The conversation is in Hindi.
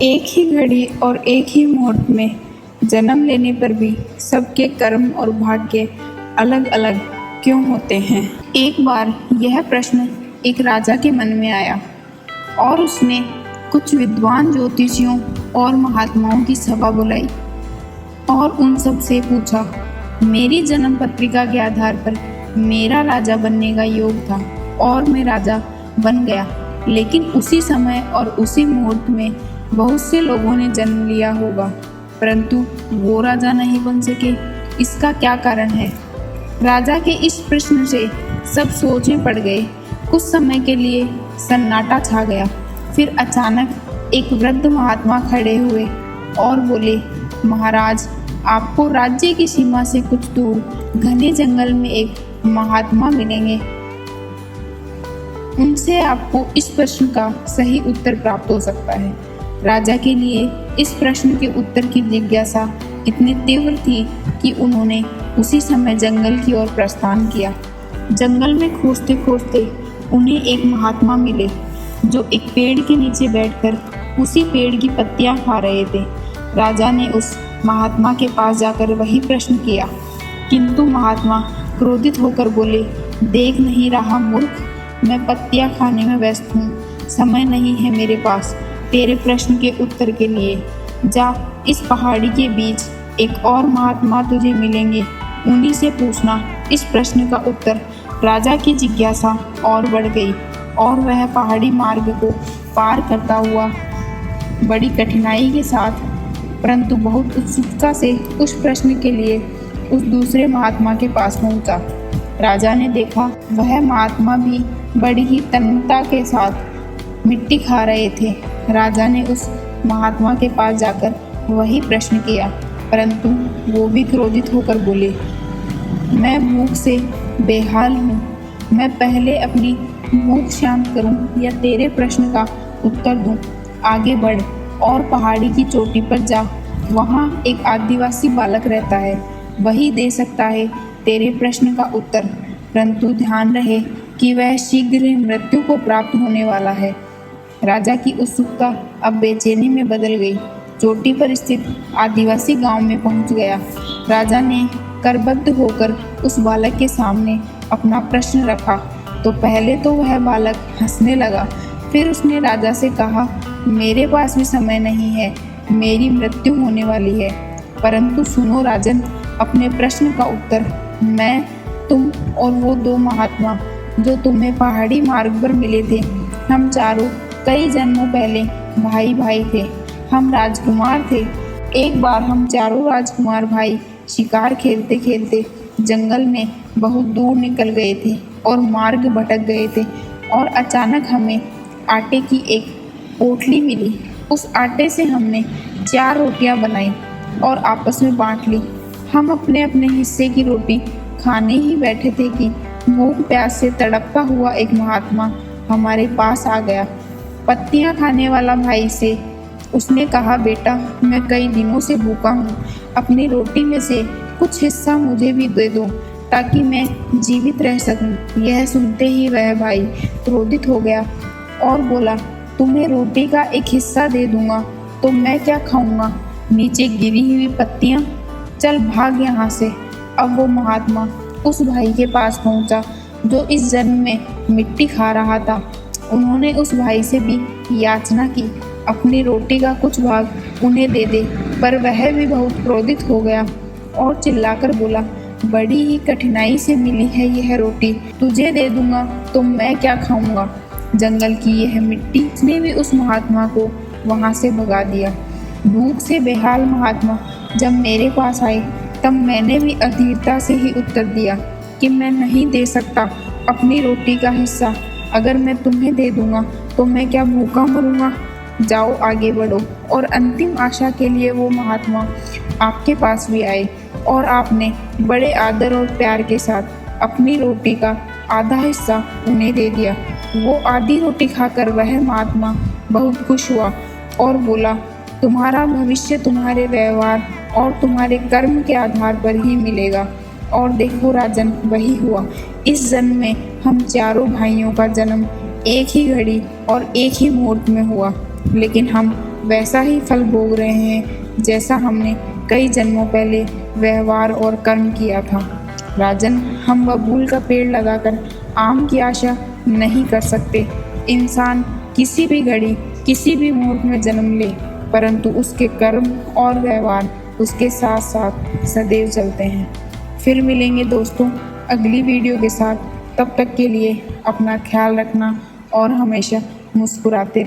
एक ही घड़ी और एक ही मुहूर्त में जन्म लेने पर भी सबके कर्म और भाग्य अलग अलग क्यों होते हैं। एक बार यह प्रश्न एक राजा के मन में आया और उसने कुछ विद्वान ज्योतिषियों और महात्माओं की सभा बुलाई और उन सब से पूछा, मेरी जन्म पत्रिका के आधार पर मेरा राजा बनने का योग था और मैं राजा बन गया, लेकिन उसी समय और उसी मुहूर्त में बहुत से लोगों ने जन्म लिया होगा परंतु वो राजा नहीं बन सके। इसका क्या कारण है? राजा के इस प्रश्न से सब सोच में पड़ गए। कुछ समय के लिए सन्नाटा छा गया। फिर अचानक एक वृद्ध महात्मा खड़े हुए और बोले, महाराज, आपको राज्य की सीमा से कुछ दूर घने जंगल में एक महात्मा मिलेंगे। उनसे आपको इस प्रश्न का सही उत्तर प्राप्त हो सकता है। राजा के लिए इस प्रश्न के उत्तर की जिज्ञासा इतनी तीव्र थी कि उन्होंने उसी समय जंगल की ओर प्रस्थान किया। जंगल में खोजते खोजते उन्हें एक महात्मा मिले जो एक पेड़ के नीचे बैठकर उसी पेड़ की पत्तियां खा रहे थे। राजा ने उस महात्मा के पास जाकर वही प्रश्न किया, किंतु महात्मा क्रोधित होकर बोले, देख नहीं रहा मूर्ख, मैं पत्तियां खाने में व्यस्त हूँ, समय नहीं है मेरे पास तेरे प्रश्न के उत्तर के लिए। जा, इस पहाड़ी के बीच एक और महात्मा तुझे मिलेंगे, उन्हीं से पूछना इस प्रश्न का उत्तर। राजा की जिज्ञासा और बढ़ गई और वह पहाड़ी मार्ग को पार करता हुआ बड़ी कठिनाई के साथ परंतु बहुत उत्सुकता से उस प्रश्न के लिए उस दूसरे महात्मा के पास पहुंचा। राजा ने देखा वह महात्मा भी बड़ी ही तन्मयता के साथ मिट्टी खा रहे थे। राजा ने उस महात्मा के पास जाकर वही प्रश्न किया परंतु वो भी क्रोधित होकर बोले, मैं भूख से बेहाल हूँ, मैं पहले अपनी भूख शांत करूँ या तेरे प्रश्न का उत्तर दूँ। आगे बढ़ और पहाड़ी की चोटी पर जा, वहाँ एक आदिवासी बालक रहता है, वही दे सकता है तेरे प्रश्न का उत्तर, परंतु ध्यान रहे कि वह शीघ्र ही मृत्यु को प्राप्त होने वाला है। राजा की उत्सुकता अब बेचैनी में बदल गई। चोटी पर स्थित आदिवासी गांव में पहुंच गया। राजा ने करबद्ध होकर उस बालक के सामने अपना प्रश्न रखा तो पहले तो वह बालक हंसने लगा। फिर उसने राजा से कहा, मेरे पास भी समय नहीं है, मेरी मृत्यु होने वाली है, परंतु सुनो राजन, अपने प्रश्न का उत्तर। मैं, तुम और वो दो महात्मा जो तुम्हें पहाड़ी मार्ग पर मिले थे, हम चारों कई जन्मों पहले भाई भाई थे। हम राजकुमार थे। एक बार हम चारों राजकुमार भाई शिकार खेलते खेलते जंगल में बहुत दूर निकल गए थे और मार्ग भटक गए थे और अचानक हमें आटे की एक पोटली मिली। उस आटे से हमने 4 रोटियां बनाई और आपस में बांट ली। हम अपने अपने हिस्से की रोटी खाने ही बैठे थे कि भूख प्यास से तड़पता हुआ एक महात्मा हमारे पास आ गया। पत्तियां खाने वाला भाई से उसने कहा, बेटा, मैं कई दिनों से भूखा हूँ, अपनी रोटी में से कुछ हिस्सा मुझे भी दे दो ताकि मैं जीवित रह सकूं। यह सुनते ही वह भाई क्रोधित हो गया और बोला, तुम्हें रोटी का एक हिस्सा दे दूंगा तो मैं क्या खाऊंगा, नीचे गिरी हुई पत्तियां, चल भाग यहाँ से। अब वो महात्मा उस भाई के पास पहुंचा जो इस जन्म में मिट्टी खा रहा था। उन्होंने उस भाई से भी याचना की, अपनी रोटी का कुछ भाग उन्हें दे दे, पर वह भी बहुत क्रोधित हो गया और चिल्लाकर बोला, बड़ी ही कठिनाई से मिली है यह रोटी, तुझे दे दूंगा तो मैं क्या खाऊंगा, जंगल की यह मिट्टी। उसने भी उस महात्मा को वहां से भगा दिया। भूख से बेहाल महात्मा जब मेरे पास आए तब मैंने भी अधीरता से ही उत्तर दिया कि मैं नहीं दे सकता अपनी रोटी का हिस्सा, अगर मैं तुम्हें दे दूंगा तो मैं क्या भूखा मरूंगा। जाओ आगे बढ़ो। और अंतिम आशा के लिए वो महात्मा आपके पास भी आए और आपने बड़े आदर और प्यार के साथ अपनी रोटी का आधा हिस्सा उन्हें दे दिया। वो आधी रोटी खाकर वह महात्मा बहुत खुश हुआ और बोला, तुम्हारा भविष्य तुम्हारे व्यवहार और तुम्हारे कर्म के आधार पर ही मिलेगा। और देखो राजन, वही हुआ। इस जन्म में हम चारों भाइयों का जन्म एक ही घड़ी और एक ही मुहूर्त में हुआ, लेकिन हम वैसा ही फल भोग रहे हैं जैसा हमने कई जन्मों पहले व्यवहार और कर्म किया था। राजन, हम बबूल का पेड़ लगाकर आम की आशा नहीं कर सकते। इंसान किसी भी घड़ी किसी भी मुहूर्त में जन्म ले, परंतु उसके कर्म और व्यवहार उसके साथ साथ सदैव चलते हैं। फिर मिलेंगे दोस्तों अगली वीडियो के साथ। तब तक के लिए अपना ख्याल रखना और हमेशा मुस्कुराते रहना।